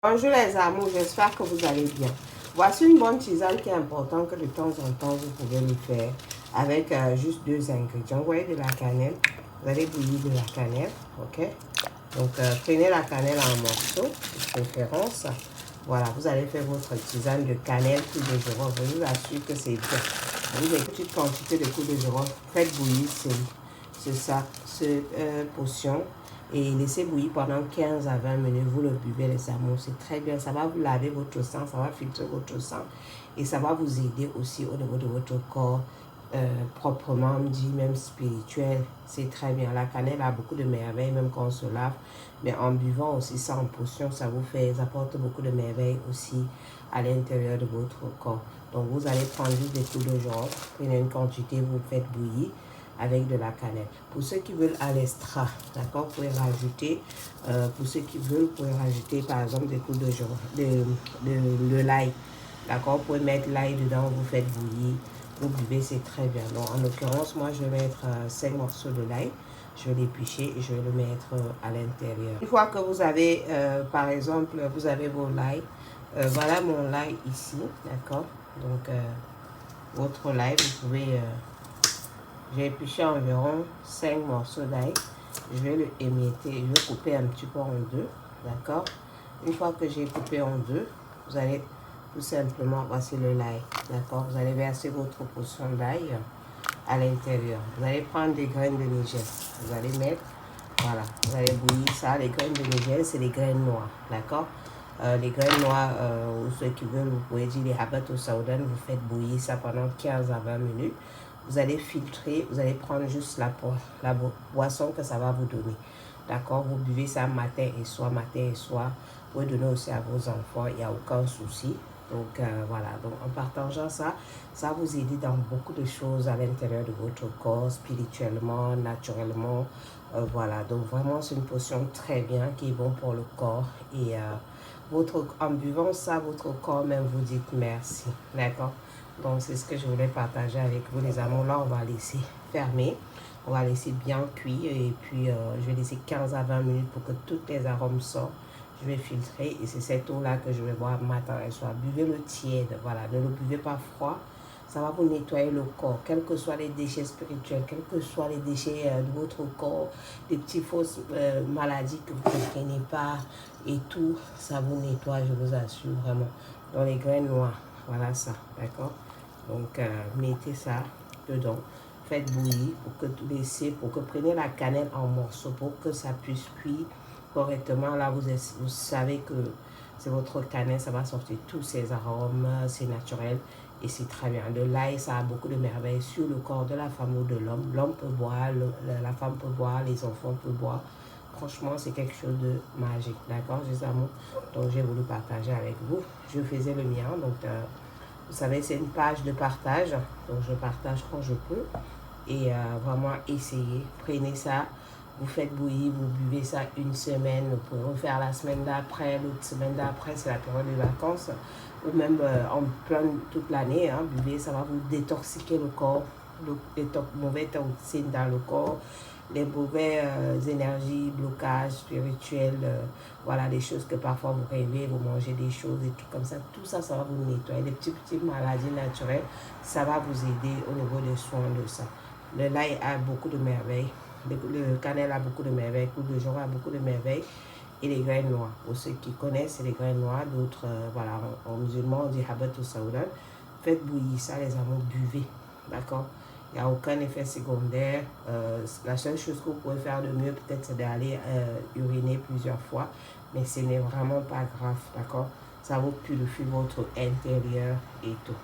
Bonjour les amours, j'espère que vous allez bien. Voici une bonne tisane qui est importante que de temps en temps vous pouvez le faire avec juste deux ingrédients. Vous voyez de la cannelle, vous allez bouillir de la cannelle, ok? Donc prenez la cannelle en morceaux, de préférence. Voilà, vous allez faire votre tisane de cannelle coups de girofle. Je vous assure que c'est bien. Vous avez une petite quantité de coups de girofle, faites bouillir cette potion. Et laissez bouillir pendant 15 à 20 minutes. Vous le buvez, les amours. C'est très bien. Ça va vous laver votre sang. Ça va filtrer votre sang. Et ça va vous aider aussi au niveau de votre corps. Proprement dit, même spirituel. C'est très bien. La cannelle a beaucoup de merveilles, même quand on se lave. Mais en buvant aussi ça en potion, ça vous fait, ça apporte beaucoup de merveilles aussi à l'intérieur de votre corps. Donc vous allez prendre juste des coups de genre. Prenez une quantité, vous faites bouillir avec de la cannelle. Pour ceux qui veulent à l'extra, d'accord, vous pouvez rajouter, pour ceux qui veulent, vous pouvez rajouter par exemple des coups de l'ail, d'accord, vous pouvez mettre l'ail dedans, vous faites bouillir, vous buvez, c'est très bien. Donc en l'occurrence, moi je vais mettre 5 morceaux de l'ail, je vais l'éplucher et je vais le mettre à l'intérieur. Une fois que vous avez, par exemple, vous avez vos l'ail, voilà mon l'ail ici, d'accord, donc votre l'ail, vous pouvez... j'ai épluché environ 5 morceaux d'ail. Je vais le émietter, je vais couper un petit peu en deux, d'accord? Une fois que j'ai coupé en deux, vous allez tout simplement, voici le l'ail, d'accord? Vous allez verser votre potion d'ail à l'intérieur. Vous allez prendre des graines de nigel, vous allez mettre, voilà, vous allez bouillir ça. Les graines de nigel, c'est les graines noires, d'accord? Les graines noires, ou ceux qui veulent, vous pouvez dire les habats au saudan, vous faites bouillir ça pendant 15 à 20 minutes. Vous allez filtrer, vous allez prendre juste la boisson que ça va vous donner. D'accord? Vous buvez ça matin et soir, Vous pouvez donner aussi à vos enfants, il n'y a aucun souci. Donc voilà, donc en partageant ça, ça va vous aider dans beaucoup de choses à l'intérieur de votre corps, spirituellement, naturellement. Voilà, donc vraiment c'est une potion très bien qui est bon pour le corps. Et en buvant ça, votre corps même vous dites merci. D'accord? Donc c'est ce que je voulais partager avec vous les amours. Là on va laisser fermer, on va laisser bien cuire et puis je vais laisser 15 à 20 minutes pour que tous les arômes sortent. Je vais filtrer et c'est cette eau là que je vais boire matin et soir. Buvez le tiède, voilà, ne le buvez pas froid. Ça va vous nettoyer le corps, quels que soient les déchets spirituels, quels que soient les déchets de votre corps, des petites fausses maladies que vous ne comprenez pas et tout, ça vous nettoie, je vous assure vraiment. Dans les graines noires, voilà ça, d'accord? Donc, mettez ça dedans. Faites bouillir pour que tout laissez, pour que prenez la cannelle en morceaux pour que ça puisse cuire correctement. Là, vous savez que c'est votre cannelle, ça va sortir tous ces arômes, c'est naturel et c'est très bien. De l'ail, ça a beaucoup de merveilles sur le corps de la femme ou de l'homme. L'homme peut boire, la femme peut boire, les enfants peuvent boire. Franchement, c'est quelque chose de magique, d'accord, les amours? Donc, j'ai voulu partager avec vous. Je faisais le mien, donc... vous savez, c'est une page de partage, donc je partage quand je peux. Et vraiment, essayez, prenez ça, vous faites bouillir, vous buvez ça une semaine, vous pouvez refaire la semaine d'après, l'autre semaine d'après, c'est la période de vacances, ou même en plein toute l'année, hein, buvez, ça va vous détoxiquer le corps, les mauvais toxines dans le corps, les mauvaises énergies, blocages spirituels, voilà, des choses que parfois vous rêvez, vous mangez des choses et tout comme ça. Tout ça, ça va vous nettoyer. Les petites maladies naturelles, ça va vous aider au niveau des soins de ça. Le l'ail a beaucoup de merveilles. Le cannelle a beaucoup de merveilles. Le coup de jour a beaucoup de merveilles. Et les graines noires. Pour ceux qui connaissent, c'est les graines noires. D'autres, voilà, en musulman, on dit habat au saoudan. Faites bouillir ça, les amours, buvez. D'accord? Il n'y a aucun effet secondaire. La seule chose que vous pouvez faire de mieux, peut-être, c'est d'aller uriner plusieurs fois. Mais ce n'est vraiment pas grave, d'accord? Ça vous purifie votre intérieur et tout.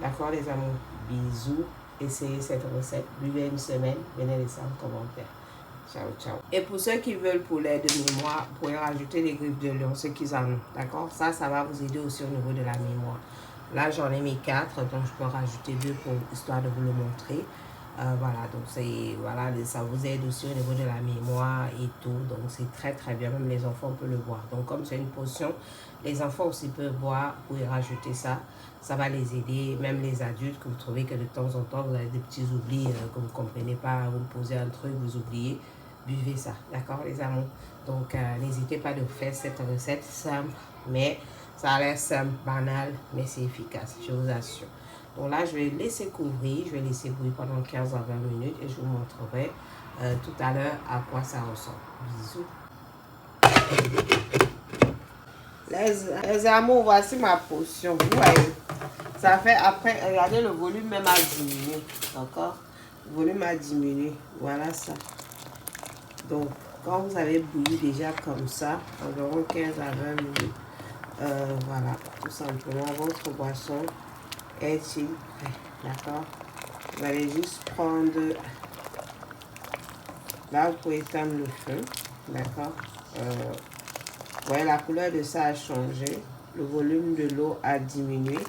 D'accord, les amours? Bisous. Essayez cette recette. Buvez une semaine. Venez laisser un commentaire. Ciao, ciao. Et pour ceux qui veulent pour l'aide de mémoire, vous pouvez rajouter des griffes de lion, ceux qui en ont. D'accord? Ça va vous aider aussi au niveau de la mémoire. Là, j'en ai mis 4, donc je peux rajouter 2 pour histoire de vous le montrer. Voilà, donc voilà, ça vous aide aussi au niveau de la mémoire et tout. Donc c'est très très bien, même les enfants peuvent le boire. Donc comme c'est une potion, les enfants aussi peuvent boire, vous pouvez rajouter ça. Ça va les aider, même les adultes que vous trouvez que de temps en temps vous avez des petits oublis que vous ne comprenez pas, vous posez un truc, vous oubliez. buvez ça, d'accord les amours. Donc n'hésitez pas de faire cette recette simple, mais ça a l'air simple, banal, mais c'est efficace, je vous assure. Donc là, je vais laisser couvrir, je vais laisser bouillir pendant 15 à 20 minutes et je vous montrerai tout à l'heure à quoi ça ressemble. Bisous. Les amours, voici ma potion. Vous voyez, ça fait après, regardez, le volume même a diminué. D'accord? Le volume a diminué. Voilà ça. Donc, quand vous avez bouilli déjà comme ça, environ 15 à 20 minutes, voilà, tout simplement, votre boisson est-il prêt. D'accord? Vous allez juste prendre. Là, vous pouvez éteindre le feu. D'accord? Vous voyez, la couleur de ça a changé. Le volume de l'eau a diminué.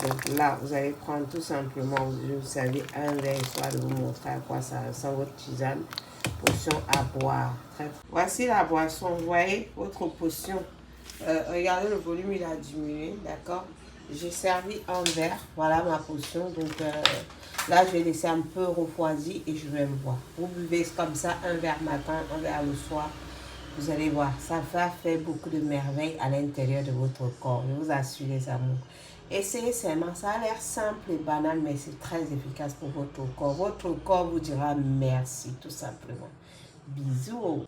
Donc là, vous allez prendre tout simplement, vous savez, un verre, histoire de vous montrer à quoi ça ressemble votre tisane. Potion à boire. Voici la boisson. Vous voyez, votre potion. Regardez, le volume, il a diminué. D'accord? J'ai servi un verre. Voilà ma potion. Donc là, je vais laisser un peu refroidir et je vais le boire. Vous buvez comme ça, un verre matin, un verre le soir. Vous allez voir, ça va faire beaucoup de merveilles à l'intérieur de votre corps. Je vous assure, les amours. Essayez seulement. Ça a l'air simple et banal, mais c'est très efficace pour votre corps. Votre corps vous dira merci, tout simplement. Bisous.